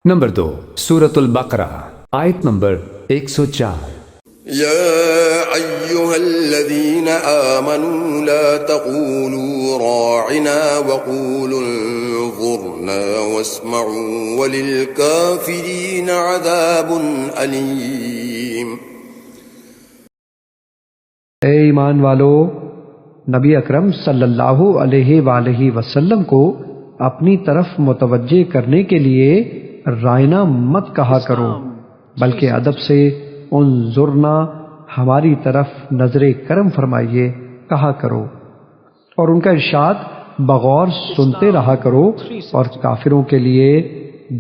Number 2 سورۃ البقرہ آیت number 104۔ يا أيها الذين آمنوا لا تقولوا راعنا وقولوا انظرنا واسمعوا وللكافرين عذاب أليم۔ اے ایمان والو، نبی اکرم صلی اللہ علیہ وآلہ وسلم کو اپنی طرف متوجہ کرنے کے لیے رائنا مت کہا کرو، بلکہ ادب سے انظرنا ہماری طرف نظر کرم فرمائیے کہا کرو، اور ان کا ارشاد بغور سنتے رہا کرو، اور کافروں کے لیے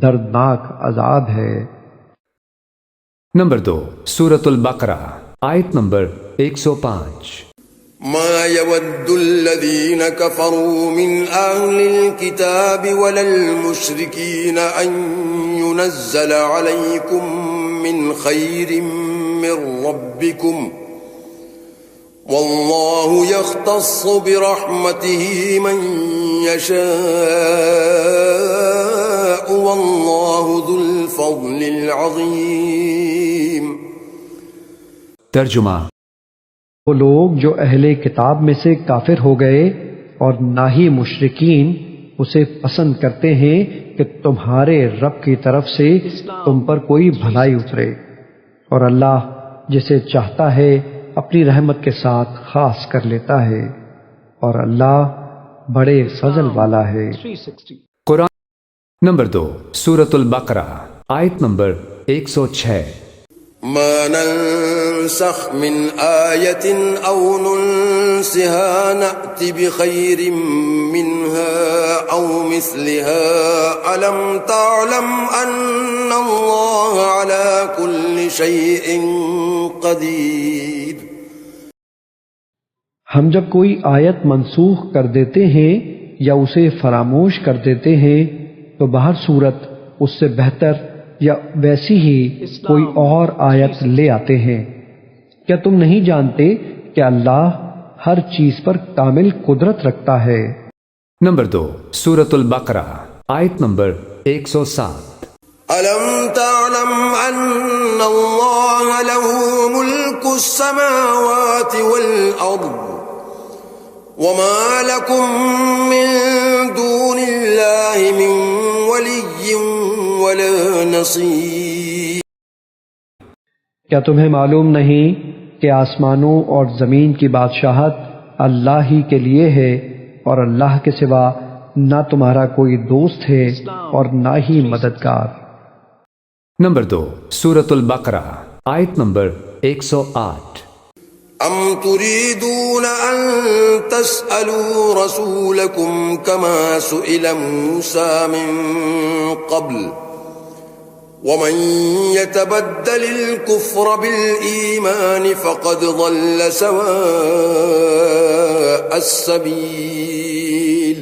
دردناک عذاب ہے۔ نمبر 2 سورۃ البقرہ آیت نمبر 105۔ ما يود الذين كفروا من أهل الكتاب ولا المشركين أن ينزل عليكم من خير من ربكم والله يختص برحمته من يشاء والله ذو الفضل العظيم۔ ترجمہ: وہ لوگ جو اہل کتاب میں سے کافر ہو گئے اور نہ ہی مشرکین اسے پسند کرتے ہیں کہ تمہارے رب کی طرف سے تم پر کوئی بھلائی اترے، اور اللہ جسے چاہتا ہے اپنی رحمت کے ساتھ خاص کر لیتا ہے، اور اللہ بڑے فضل والا ہے۔ قرآن نمبر 2 سورۃ البقرہ آیت نمبر 106۔ ما ننسخ من آية أو ننسها نأت بخير منها أو مثلها ألم تعلم أن الله على كل شيء قدير۔ ہم جب کوئی آیت منسوخ کر دیتے ہیں یا اسے فراموش کر دیتے ہیں تو بہر صورت اس سے بہتر یا ویسی ہی کوئی اور آیت لے آتے ہیں۔ کیا تم نہیں جانتے کہ اللہ ہر چیز پر کامل قدرت رکھتا ہے؟ نمبر 2 سورۃ البقرہ آیت نمبر 107۔ ألم تعلم أن الله له ملك السماوات والأرض وما لكم من دون الله من ولي ولا نصير۔ کیا تمہیں معلوم نہیں کہ آسمانوں اور زمین کی بادشاہت اللہ ہی کے لیے ہے، اور اللہ کے سوا نہ تمہارا کوئی دوست ہے اور نہ ہی مددگار۔ نمبر 2 سورۃ البقرہ آیت نمبر 108۔ أم تريدون أن تسألوا رسولكم كما سئل موسى من قبل ومن يتبدل الكفر بالإيمان فقد ضل سواء السبيل۔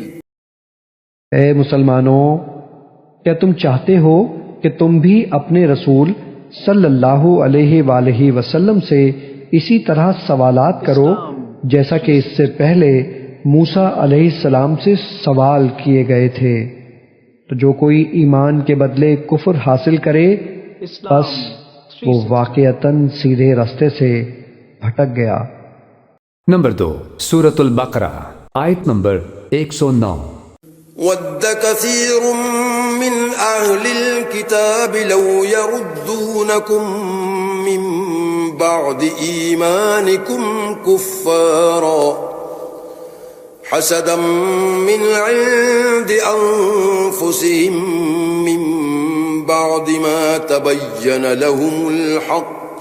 اے مسلمانوں، کیا تم چاہتے ہو کہ تم بھی اپنے رسول صلی اللہ علیہ وآلہ وسلم سے اسی طرح سوالات کرو جیسا کہ اس سے پہلے موسیٰ علیہ السلام سے سوال کیے گئے تھے؟ تو جو کوئی ایمان کے بدلے کفر حاصل کرے بس وہ واقعتاً سیدھے راستے سے بھٹک گیا۔ نمبر 2 سورۃ البقرہ آیت نمبر 109۔ ود كثير من أهل الكتاب لو يردونكم من بعد إيمانكم كفارا حسدا من عند أنفسهم من بعد ما تبين لهم الحق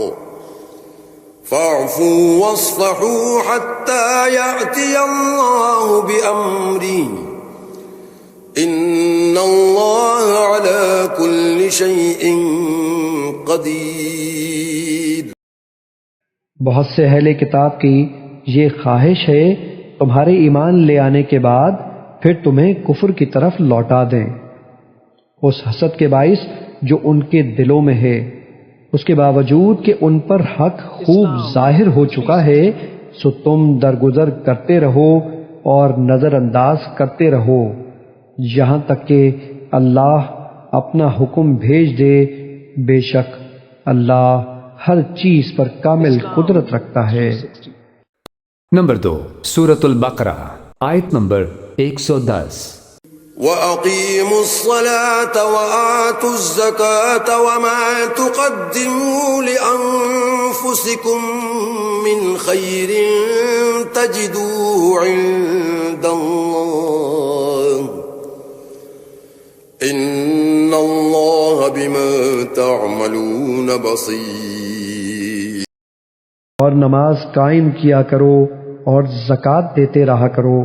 فاعفوا واصفحوا حتى يأتي الله بأمره ان اللہ علی کل شیء قدیر۔ بہت سے اہل کتاب کی یہ خواہش ہے تمہارے ایمان لے آنے کے بعد پھر تمہیں کفر کی طرف لوٹا دیں، اس حسد کے باعث جو ان کے دلوں میں ہے، اس کے باوجود کہ ان پر حق خوب ظاہر ہو چکا ہے، سو تم درگزر کرتے رہو اور نظر انداز کرتے رہو یہاں تک کہ اللہ اپنا حکم بھیج دے، بے شک اللہ ہر چیز پر کامل قدرت رکھتا ہے۔ نمبر 2 سورۃ البقرہ آیت نمبر 110۔ وَأَقِيمُوا الصَّلَاةَ وَآتُوا الزَّكَاةَ وَمَا تُقَدِّمُوا لِأَنفُسِكُم مِّنْ خَيْرٍ تَجِدُوهُ عِندَ اللَّهِ إِنَّ اللَّهَ بِمَا تَعْمَلُونَ بَصِيرٌ۔ اور نماز قائم کیا کرو اور زکوٰۃ دیتے رہا کرو،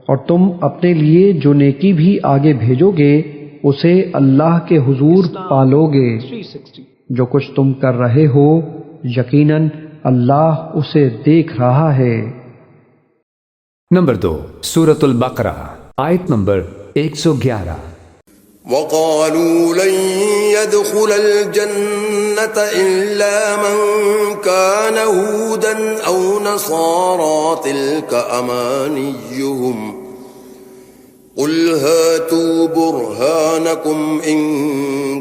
اور تم اپنے لیے جو نیکی بھی آگے بھیجو گے اسے اللہ کے حضور پالو گے۔ جو کچھ تم کر رہے ہو یقیناً اللہ اسے دیکھ رہا ہے۔ نمبر 2 سورۃ البقرہ آیت نمبر 111۔ وَقَالُوا لَن يَدْخُلَ الْجَنَّةَ إِلَّا مَن كَانَ هُودًا أَوْ نَصَارَىٰ تِلْكَ أَمَانِيُّهُمْ قُلْ هَاتُوا بُرْهَانَكُمْ إِن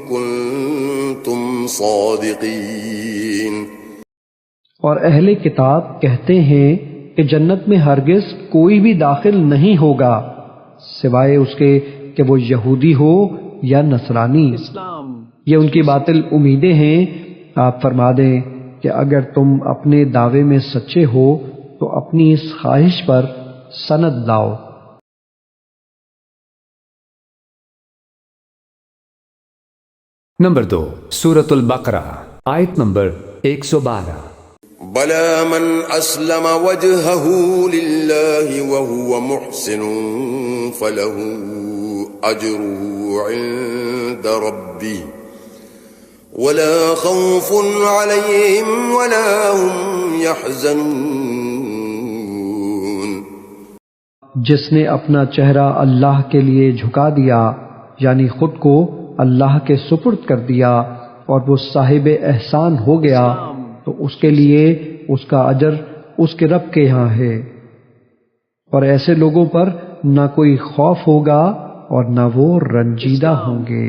كُنتُمْ صَادِقِينَ۔ اور اہل کتاب کہتے ہیں کہ جنت میں ہرگز کوئی بھی داخل نہیں ہوگا سوائے اس کے کہ وہ یہودی ہو یا نصرانی۔ یہ ان کی باطل امیدیں ہیں۔ آپ فرما دیں کہ اگر تم اپنے دعوے میں سچے ہو تو اپنی اس خواہش پر سند لاؤ۔ نمبر 2 سورۃ البقرہ آیت نمبر 112۔ بَلَى مَنْ أَسْلَمَ وَجْهَهُ لِلَّهِ وَهُوَ مُحْسِنٌ فَلَهُ أَجْرُهُ عِندَ رَبِّهِ وَلَا خَوْفٌ عَلَيْهِمْ وَلَا هُمْ يَحْزَنُونَ۔ جس نے اپنا چہرہ اللہ کے لیے جھکا دیا، یعنی خود کو اللہ کے سپرد کر دیا، اور وہ صاحب احسان ہو گیا، تو اس کے لیے اس کا اجر اس کے رب کے ہاں ہے، اور ایسے لوگوں پر نہ کوئی خوف ہوگا اور نہ وہ رنجیدہ ہوں گے۔